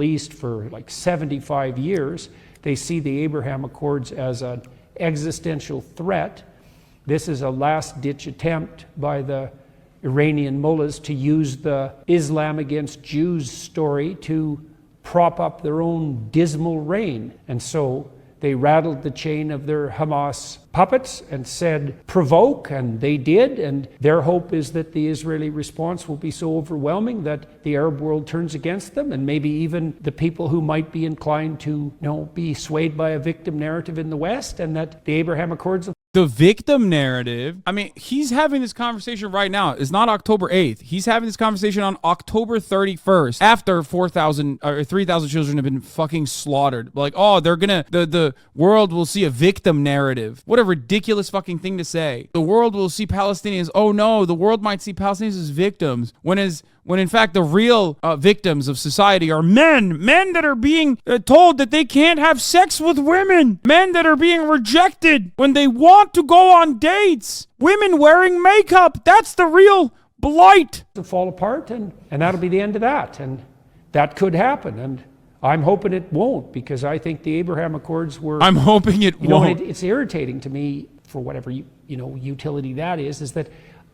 least for like 75 years. They see the Abraham Accords as an existential threat. This is a last-ditch attempt by the Iranian mullahs to use the Islam against Jews story to prop up their own dismal reign. And so they rattled the chain of their Hamas puppets and said, provoke, and they did. And their hope is that the Israeli response will be so overwhelming that the Arab world turns against them, and maybe even the people who might be inclined to, be swayed by a victim narrative in the West, and that the Abraham Accords... The victim narrative, I mean, he's having this conversation right now. It's not October 8th. He's having this conversation on October 31st after 4,000 or 3,000 children have been fucking slaughtered. Like, oh, they're gonna, the world will see a victim narrative. What a ridiculous fucking thing to say. The world will see Palestinians, oh no, the world might see Palestinians as victims. When in fact the real victims of society are men that are being told that they can't have sex with women, men that are being rejected when they want to go on dates, women wearing makeup. That's the real blight. To fall apart, and that'll be the end of that, and that could happen, and I'm hoping it won't, because I think the Abraham Accords were... I'm hoping it won't. It's irritating to me, for whatever utility that is that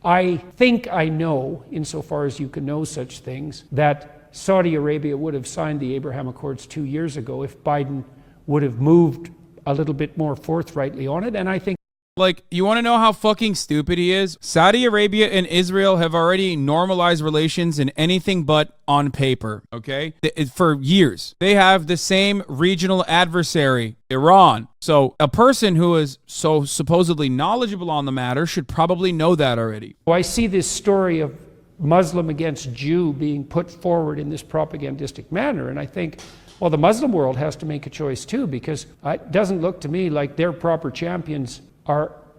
I think I know, insofar as you can know such things, that Saudi Arabia would have signed the Abraham Accords 2 years ago if Biden would have moved a little bit more forthrightly on it. And I think... Like, you want to know how fucking stupid he is? Saudi Arabia and Israel have already normalized relations in anything but on paper, okay? For years. They have the same regional adversary, Iran. So a person who is so supposedly knowledgeable on the matter should probably know that already. I see this story of Muslim against Jew being put forward in this propagandistic manner, and I think, well, the Muslim world has to make a choice too, because it doesn't look to me like their proper champions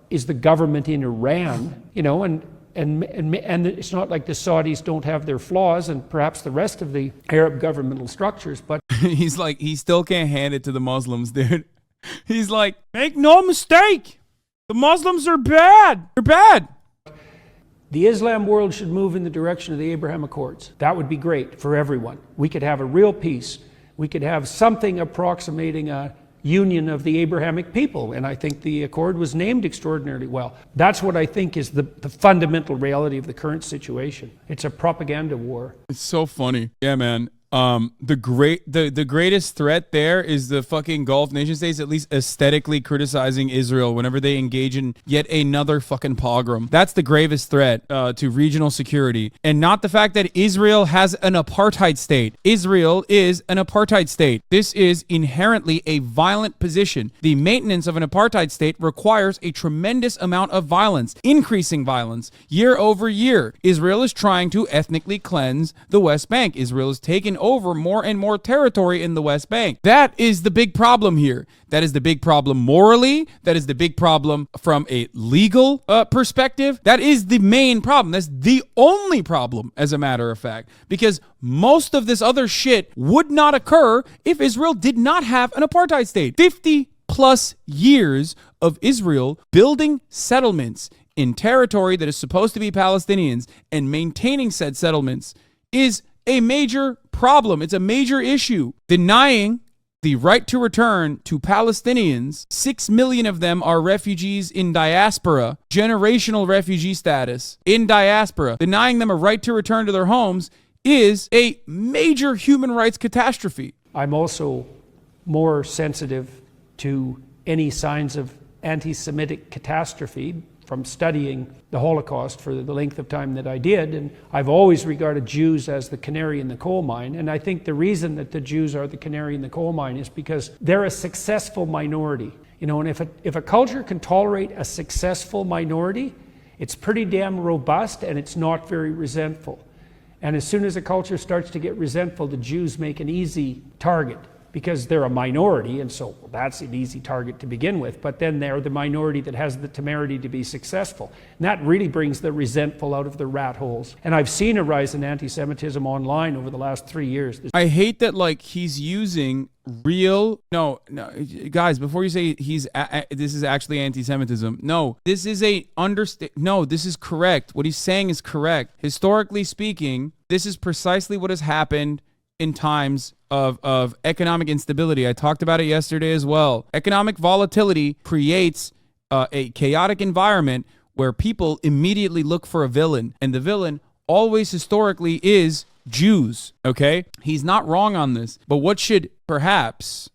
is the government in Iran, and it's not like the Saudis don't have their flaws, and perhaps the rest of the Arab governmental structures, but... He's like, he still can't hand it to the Muslims, dude. He's like, make no mistake, the Muslims are bad. They're bad. The Islam world should move in the direction of the Abraham Accords. That would be great for everyone. We could have a real peace. We could have something approximating a union of the Abrahamic people, and I think the accord was named extraordinarily well. That's what I think is the fundamental reality of the current situation. It's a propaganda war. It's so funny. Yeah, man. The greatest threat there is the fucking Gulf nation states at least aesthetically criticizing Israel whenever they engage in yet another fucking pogrom. That's the gravest threat to regional security, and not the fact that Israel has an apartheid state. Israel is an apartheid state. This is inherently a violent position. The maintenance of an apartheid state requires a tremendous amount of violence, increasing violence year over year. Israel is trying to ethnically cleanse the West Bank. Israel is taking over more and more territory in the West Bank. That is the big problem here. That is the big problem morally. That is the big problem from a legal perspective. That is the main problem. That's the only problem, as a matter of fact, because most of this other shit would not occur if Israel did not have an apartheid state. 50 plus years of Israel building settlements in territory that is supposed to be Palestinians and maintaining said settlements is a major problem. It's a major issue. Denying the right to return to Palestinians, 6 million of them are refugees in diaspora, generational refugee status in diaspora. Denying them a right to return to their homes is a major human rights catastrophe. I'm also more sensitive to any signs of anti-Semitic catastrophe from studying the Holocaust for the length of time that I did, and I've always regarded Jews as the canary in the coal mine, and I think the reason that the Jews are the canary in the coal mine is because they're a successful minority. And if a culture can tolerate a successful minority, it's pretty damn robust and it's not very resentful. And as soon as a culture starts to get resentful, the Jews make an easy target, because they're a minority, and so that's an easy target to begin with, but then they're the minority that has the temerity to be successful. And that really brings the resentful out of the rat holes. And I've seen a rise in anti-Semitism online over the last 3 years. I hate that, like, he's using real... No, guys, before you say this is actually anti-Semitism, no, this is this is correct. What he's saying is correct. Historically speaking, this is precisely what has happened in times of economic instability. I talked about it yesterday as well. Economic volatility creates a chaotic environment where people immediately look for a villain, and the villain always historically is Jews. Okay, he's not wrong on this, but what should perhaps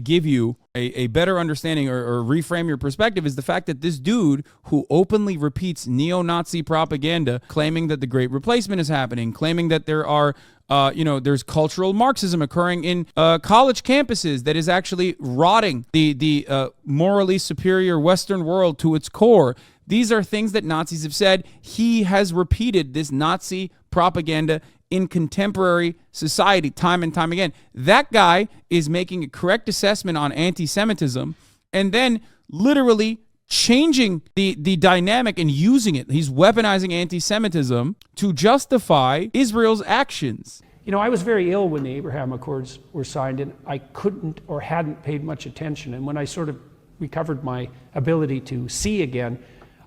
give you a better understanding or reframe your perspective is the fact that this dude who openly repeats neo-Nazi propaganda, claiming that the Great Replacement is happening, claiming that there are there's cultural Marxism occurring in college campuses that is actually rotting the morally superior Western world to its core. These are things that Nazis have said. He has repeated this Nazi propaganda in contemporary society time and time again. That guy is making a correct assessment on anti-Semitism and then literally changing the dynamic and using it. He's weaponizing anti-Semitism to justify Israel's actions. You know, I was very ill when the Abraham Accords were signed, and I couldn't or hadn't paid much attention. And when I sort of recovered my ability to see again,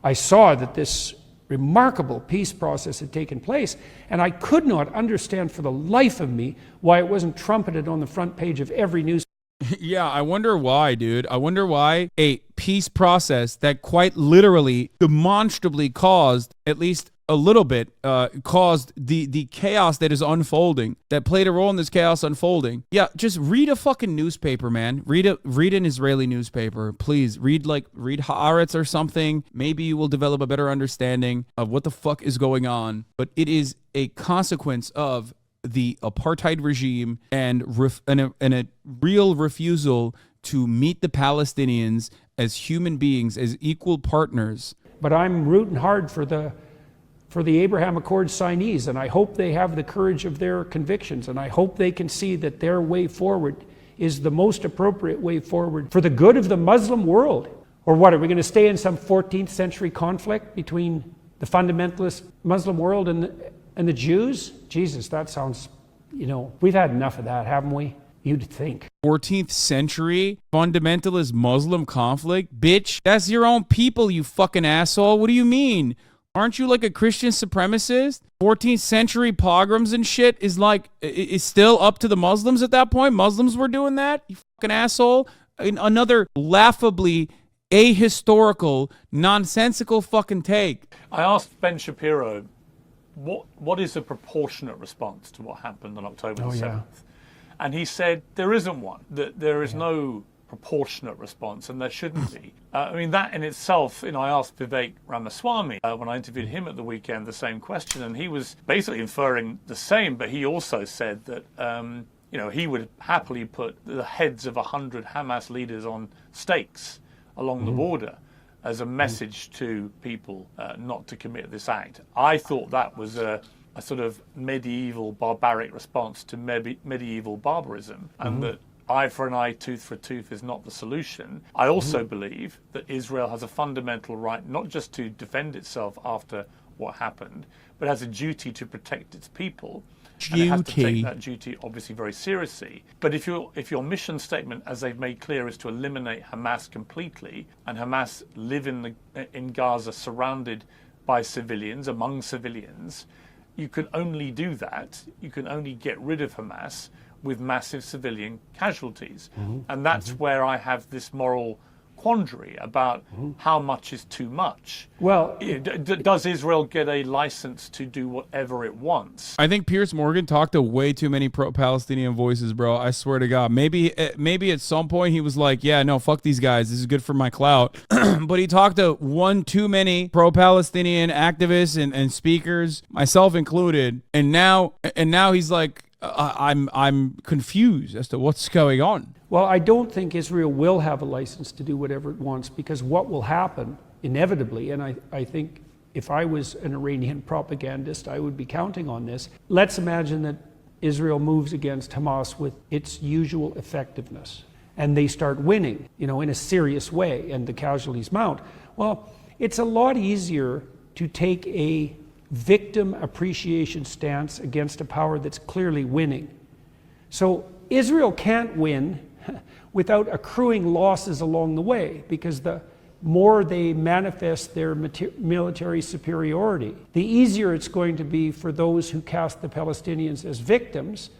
I saw that this remarkable peace process had taken place, and I could not understand for the life of me why it wasn't trumpeted on the front page of every news. Yeah, I wonder why, dude. I wonder why a peace process that quite literally, demonstrably caused, at least a little bit, caused the chaos that is unfolding, that played a role in this chaos unfolding. Yeah, just read a fucking newspaper, man. Read an Israeli newspaper, please. Read Haaretz or something. Maybe you will develop a better understanding of what the fuck is going on. But it is a consequence of the apartheid regime and a real refusal to meet the Palestinians as human beings, as equal partners. But I'm rooting hard for the Abraham Accords signees, and I hope they have the courage of their convictions, and I hope they can see that their way forward is the most appropriate way forward for the good of the Muslim world. Or what, are we going to stay in some 14th century conflict between the fundamentalist Muslim world and the Jews? Jesus, that sounds, we've had enough of that, haven't we? You'd think. 14th century fundamentalist Muslim conflict? Bitch, that's your own people, you fucking asshole. What do you mean? Aren't you like a Christian supremacist? 14th century pogroms and shit is still up to the Muslims at that point? Muslims were doing that? You fucking asshole. Another laughably ahistorical, nonsensical fucking take. I asked Ben Shapiro, what is a proportionate response to what happened on October the 7th? Yeah. And he said there isn't one, that there is no proportionate response, and there shouldn't be. That in itself, I asked Vivek Ramaswamy when I interviewed him at the weekend the same question, and he was basically inferring the same, but he also said that he would happily put the heads of 100 Hamas leaders on stakes along the border as a message to people not to commit this act. I thought that was a sort of medieval barbaric response to medieval barbarism, and that eye for an eye, tooth for a tooth is not the solution. I also believe that Israel has a fundamental right not just to defend itself after what happened, but has a duty to protect its people. And it has to take that duty obviously very seriously. But if your mission statement, as they've made clear, is to eliminate Hamas completely, and Hamas live in Gaza surrounded by civilians, among civilians, you can only do that. You can only get rid of Hamas with massive civilian casualties. And that's where I have this moral quandary about how much is too much. Well, does Israel get a license to do whatever it wants? I think Piers Morgan talked to way too many pro-Palestinian voices, bro. I swear to God. Maybe at some point he was like, yeah, no, fuck these guys. This is good for my clout. But he talked to one too many pro-Palestinian activists and speakers, myself included. And now he's like, I'm confused as to what's going on. Well, I don't think Israel will have a license to do whatever it wants, because what will happen inevitably, and I think if I was an Iranian propagandist, I would be counting on this. Let's imagine that Israel moves against Hamas with its usual effectiveness, and they start winning, in a serious way, and the casualties mount. Well, it's a lot easier to take a victim appreciation stance against a power that's clearly winning. So Israel can't win without accruing losses along the way, because the more they manifest their military superiority, the easier it's going to be for those who cast the Palestinians as victims